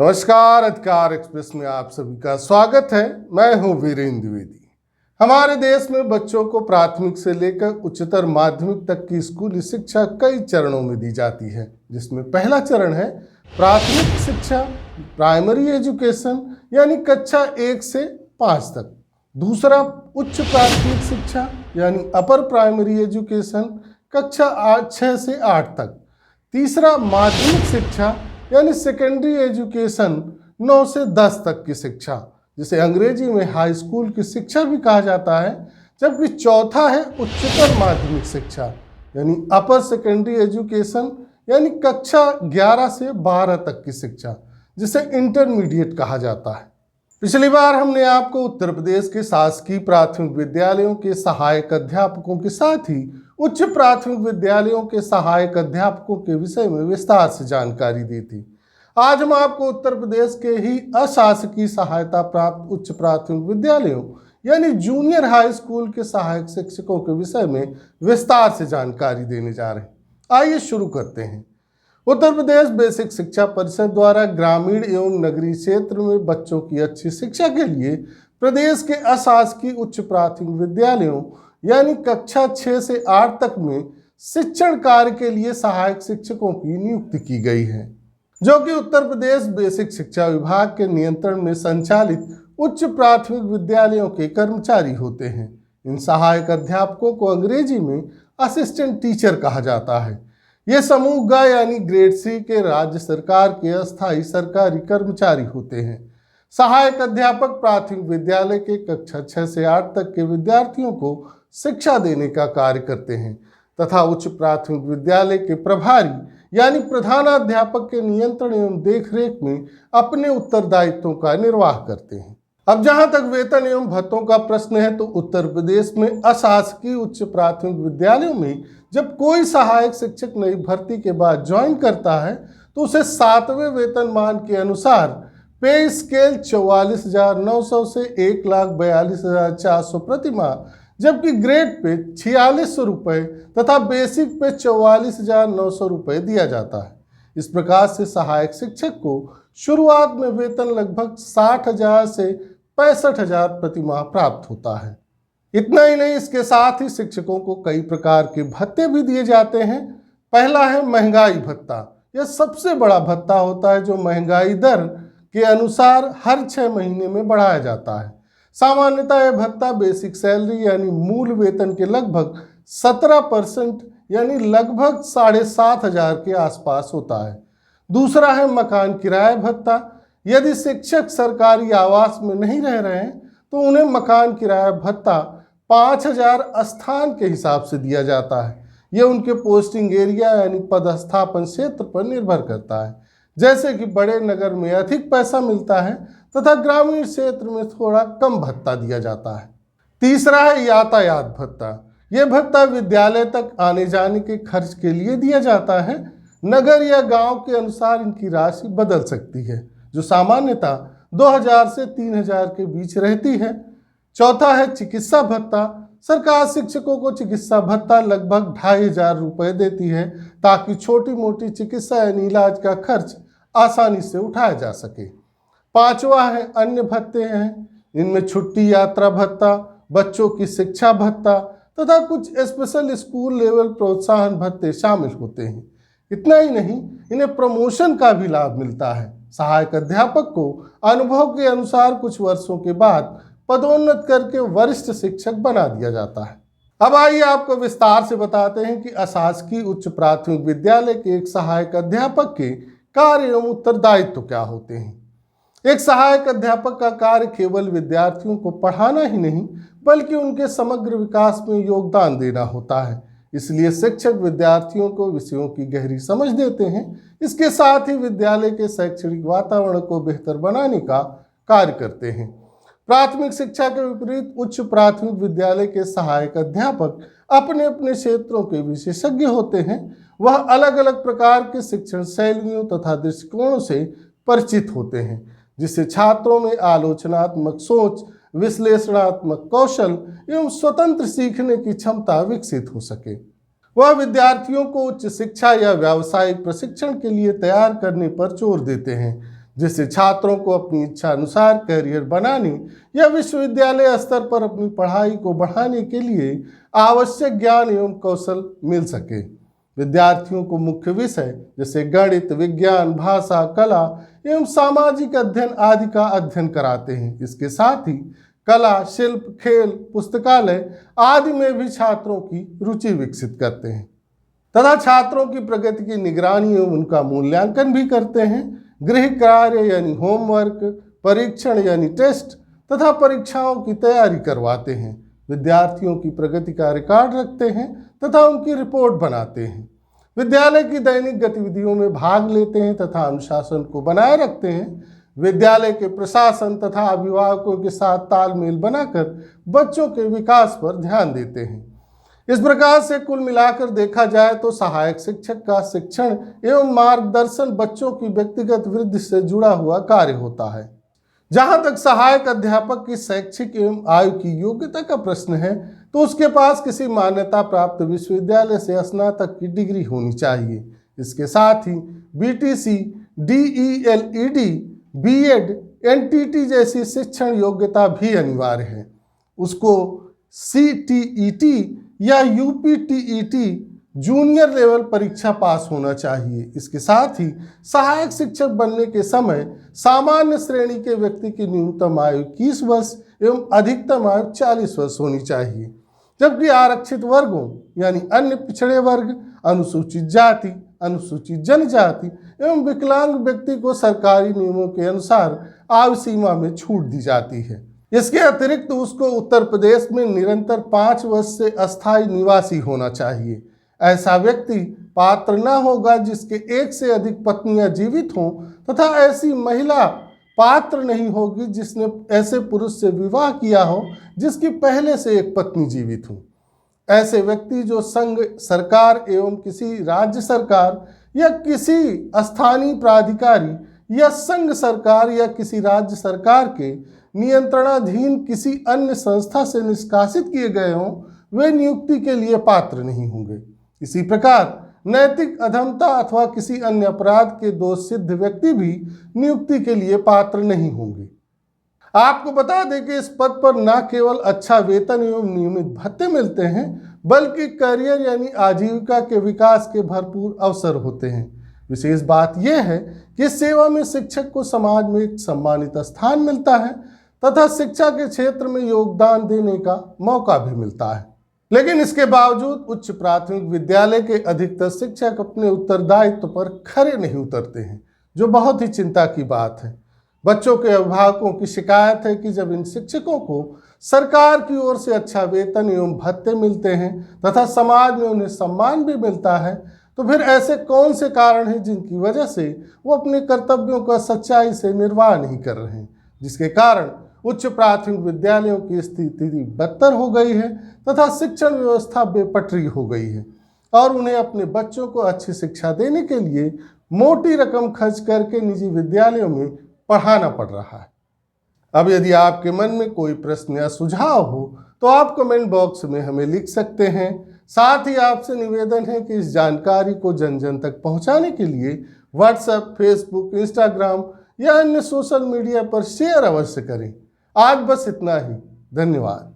नमस्कार, अधिकार एक्सप्रेस में आप सभी का स्वागत है। मैं हूं वीरेंद्र द्विवेदी। हमारे देश में बच्चों को प्राथमिक से लेकर उच्चतर माध्यमिक तक की स्कूली शिक्षा कई चरणों में दी जाती है, जिसमें पहला चरण है प्राथमिक शिक्षा, प्राइमरी एजुकेशन, यानी कक्षा 1 से 5 तक। दूसरा उच्च प्राथमिक शिक्षा यानी अपर प्राइमरी एजुकेशन, कक्षा 6 से 8 तक। तीसरा माध्यमिक शिक्षा यानी सेकेंडरी एजुकेशन, 9 से 10 तक की शिक्षा, जिसे अंग्रेजी में हाई स्कूल की शिक्षा भी कहा जाता है। जबकि चौथा है उच्चतर माध्यमिक शिक्षा यानी अपर सेकेंडरी एजुकेशन, यानी कक्षा 11 से 12 तक की शिक्षा, जिसे इंटरमीडिएट कहा जाता है। पिछली बार हमने आपको उत्तर प्रदेश के शासकीय प्राथमिक विद्यालयों के सहायक अध्यापकों के साथ ही उच्च प्राथमिक विद्यालयों के सहायक अध्यापकों के विषय में विस्तार से जानकारी दी थी। आज हम आपको उत्तर प्रदेश के ही अशासकीय सहायता प्राप्त उच्च प्राथमिक विद्यालयों यानी जूनियर हाई स्कूल के सहायक शिक्षकों के विषय में विस्तार से जानकारी देने जा रहे हैं। आइए शुरू करते हैं। उत्तर प्रदेश बेसिक शिक्षा परिषद द्वारा ग्रामीण एवं नगरीय क्षेत्र में बच्चों की अच्छी शिक्षा के लिए प्रदेश के अशासकीय उच्च प्राथमिक विद्यालयों यानी कक्षा 6 से 8 तक में शिक्षण कार्य के लिए सहायक शिक्षकों की नियुक्ति की गई है, जो कि उत्तर प्रदेश बेसिक शिक्षा विभाग के नियंत्रण में संचालित उच्च प्राथमिक विद्यालयों के कर्मचारी होते हैं। इन सहायक अध्यापकों को अंग्रेजी में असिस्टेंट टीचर कहा जाता है। ये समूह ग यानी ग्रेड सी के राज्य सरकार के अस्थायी सरकारी कर्मचारी होते हैं। सहायक अध्यापक प्राथमिक विद्यालय के कक्षा 6 से 8 तक के विद्यार्थियों को शिक्षा देने का कार्य करते हैं तथा उच्च प्राथमिक विद्यालय के प्रभारी यानी प्रधानाध्यापक के नियंत्रण एवं देखरेख में अपने उत्तरदायित्वों का निर्वाह करते हैं। अब जहां तक वेतन एवं भत्तों का प्रश्न है, तो उत्तर प्रदेश में अशासकीय उच्च प्राथमिक विद्यालयों में जब कोई सहायक शिक्षक नई भर्ती के बाद ज्वाइन करता है तो उसे 7वें वेतनमान के अनुसार पे स्केल 44,900 से 1,42,400 प्रति माह, जबकि ग्रेड पे 4600 रुपये तथा बेसिक पे 44,900 रुपये दिया जाता है। इस प्रकार से सहायक शिक्षक को शुरुआत में वेतन लगभग 60,000 से 65,000 प्रति माह प्राप्त होता है। इतना ही नहीं, इसके साथ ही शिक्षकों को कई प्रकार के भत्ते भी दिए जाते हैं। पहला है महंगाई भत्ता। यह सबसे बड़ा भत्ता होता है जो महंगाई दर के अनुसार हर 6 महीने में बढ़ाया जाता है। सामान्यतः यह भत्ता बेसिक सैलरी यानी मूल वेतन के लगभग 17% यानी लगभग 7,500 के आसपास होता है। दूसरा है मकान किराया भत्ता। यदि शिक्षक सरकारी आवास में नहीं रह रहे हैं तो उन्हें मकान किराया भत्ता 5,000 स्थान के हिसाब से दिया जाता है। यह उनके पोस्टिंग एरिया यानी पदस्थापन क्षेत्र पर निर्भर करता है। जैसे कि बड़े नगर में अधिक पैसा मिलता है तथा ग्रामीण क्षेत्र में थोड़ा कम भत्ता दिया जाता है। तीसरा है यातायात भत्ता। यह भत्ता विद्यालय तक आने जाने के खर्च के लिए दिया जाता है। नगर या गांव के अनुसार इनकी राशि बदल सकती है, जो सामान्यतः 2,000 से 3,000 के बीच रहती है। चौथा है चिकित्सा भत्ता। सरकार शिक्षकों को चिकित्सा भत्ता लगभग 2,500 रुपये देती है ताकि छोटी मोटी चिकित्सा यानी इलाज का खर्च आसानी से उठाया जा सके। पांचवा है अन्य भत्ते हैं। इनमें छुट्टी यात्रा भत्ता, बच्चों की शिक्षा भत्ता तथा कुछ स्पेशल स्कूल लेवल प्रोत्साहन भत्ते शामिल होते हैं। इतना ही नहीं, इन्हें प्रमोशन का भी लाभ मिलता है। सहायक अध्यापक को अनुभव के अनुसार कुछ वर्षों के बाद पदोन्नत करके वरिष्ठ शिक्षक बना दिया जाता है। अब आइए आपको विस्तार से बताते हैं कि अशासकीय उच्च प्राथमिक विद्यालय के एक सहायक अध्यापक के कार्य एवं उत्तरदायित्व क्या होते हैं। एक सहायक अध्यापक का कार्य केवल विद्यार्थियों को पढ़ाना ही नहीं बल्कि उनके समग्र विकास में योगदान देना होता है। इसलिए शिक्षक विद्यार्थियों को विषयों की गहरी समझ देते हैं। इसके साथ ही विद्यालय के शैक्षणिक वातावरण को बेहतर बनाने का कार्य करते हैं। प्राथमिक शिक्षा के विपरीत उच्च प्राथमिक विद्यालय के सहायक अध्यापक अपने अपने क्षेत्रों के विशेषज्ञ होते हैं। वह अलग अलग प्रकार के शिक्षण शैलियों तथा दृष्टिकोणों से परिचित होते हैं, जिससे छात्रों में आलोचनात्मक सोच, विश्लेषणात्मक कौशल एवं स्वतंत्र सीखने की क्षमता विकसित हो सके। वह विद्यार्थियों को उच्च शिक्षा या व्यावसायिक प्रशिक्षण के लिए तैयार करने पर जोर देते हैं, जिससे छात्रों को अपनी इच्छा अनुसार करियर बनाने या विश्वविद्यालय स्तर पर अपनी पढ़ाई को बढ़ाने के लिए आवश्यक ज्ञान एवं कौशल मिल सके। विद्यार्थियों को मुख्य विषय जैसे गणित, विज्ञान, भाषा, कला एवं सामाजिक अध्ययन आदि का अध्ययन कराते हैं। इसके साथ ही कला, शिल्प, खेल, पुस्तकालय आदि में भी छात्रों की रुचि विकसित करते हैं तथा छात्रों की प्रगति की निगरानी एवं उनका मूल्यांकन भी करते हैं। गृह कार्य यानी होमवर्क, परीक्षण यानी टेस्ट तथा परीक्षाओं की तैयारी करवाते हैं। विद्यार्थियों की प्रगति का रिकॉर्ड रखते हैं तथा उनकी रिपोर्ट बनाते हैं। विद्यालय की दैनिक गतिविधियों में भाग लेते हैं तथा अनुशासन को बनाए रखते हैं। विद्यालय के प्रशासन तथा अभिभावकों के साथ तालमेल बनाकर बच्चों के विकास पर ध्यान देते हैं। इस प्रकार से कुल मिलाकर देखा जाए तो सहायक शिक्षक का शिक्षण एवं मार्गदर्शन बच्चों की व्यक्तिगत वृद्धि से जुड़ा हुआ कार्य होता है। जहां तक सहायक अध्यापक की शैक्षिक एवं आयु की योग्यता का प्रश्न है तो उसके पास किसी मान्यता प्राप्त विश्वविद्यालय से स्नातक की डिग्री होनी चाहिए। इसके साथ ही बीटीसी, डीईएलईडी, बीएड, एनटीटी जैसी शिक्षण योग्यता भी अनिवार्य है। उसको सीटीईटी या यूपीटीईटी जूनियर लेवल परीक्षा पास होना चाहिए। इसके साथ ही सहायक शिक्षक बनने के समय सामान्य श्रेणी के व्यक्ति की न्यूनतम आयु 21 वर्ष एवं अधिकतम आयु 40 वर्ष होनी चाहिए, जबकि आरक्षित वर्गों यानी अन्य पिछड़े वर्ग, अनुसूचित जाति, अनुसूचित जनजाति एवं विकलांग व्यक्ति को सरकारी नियमों के अनुसार आयु सीमा में छूट दी जाती है। इसके अतिरिक्त उसको उत्तर प्रदेश में निरंतर 5 वर्ष से अस्थायी निवासी होना चाहिए। ऐसा व्यक्ति पात्र न होगा जिसके एक से अधिक पत्नियां जीवित हों तथा ऐसी महिला पात्र नहीं होगी जिसने ऐसे पुरुष से विवाह किया हो जिसकी पहले से एक पत्नी जीवित हो। ऐसे व्यक्ति जो संघ सरकार एवं किसी राज्य सरकार या किसी स्थानीय प्राधिकारी या संघ सरकार या किसी राज्य सरकार के नियंत्रणाधीन किसी अन्य संस्था से निष्कासित किए गए हों, वे नियुक्ति के लिए पात्र नहीं होंगे। इसी प्रकार नैतिक अधमता अथवा किसी अन्य अपराध के दोष सिद्ध व्यक्ति भी नियुक्ति के लिए पात्र नहीं होंगे। आपको बता दें कि इस पद पर न केवल अच्छा वेतन एवं नियमित भत्ते मिलते हैं, बल्कि करियर यानी आजीविका के विकास के भरपूर अवसर होते हैं। विशेष बात यह है कि सेवा में शिक्षक को समाज में एक सम्मानित स्थान मिलता है तथा शिक्षा के क्षेत्र में योगदान देने का मौका भी मिलता है। लेकिन इसके बावजूद उच्च प्राथमिक विद्यालय के अधिकतर शिक्षक अपने उत्तरदायित्व पर खरे नहीं उतरते हैं, जो बहुत ही चिंता की बात है। बच्चों के अभिभावकों की शिकायत है कि जब इन शिक्षकों को सरकार की ओर से अच्छा वेतन एवं भत्ते मिलते हैं तथा समाज में उन्हें सम्मान भी मिलता है, तो फिर ऐसे कौन से कारण हैं जिनकी वजह से वो अपने कर्तव्यों का सच्चाई से निर्वाह नहीं कर रहे हैं, जिसके कारण उच्च प्राथमिक विद्यालयों की स्थिति बदतर हो गई है तथा शिक्षण व्यवस्था बेपटरी हो गई है और उन्हें अपने बच्चों को अच्छी शिक्षा देने के लिए मोटी रकम खर्च करके निजी विद्यालयों में पढ़ाना पड़ रहा है। अब यदि आपके मन में कोई प्रश्न या सुझाव हो तो आप कमेंट बॉक्स में हमें लिख सकते हैं। साथ ही आपसे निवेदन है कि इस जानकारी को जन जन तक पहुंचाने के लिए व्हाट्सएप, फेसबुक, इंस्टाग्राम या अन्य सोशल मीडिया पर शेयर अवश्य करें। आज बस इतना ही। धन्यवाद।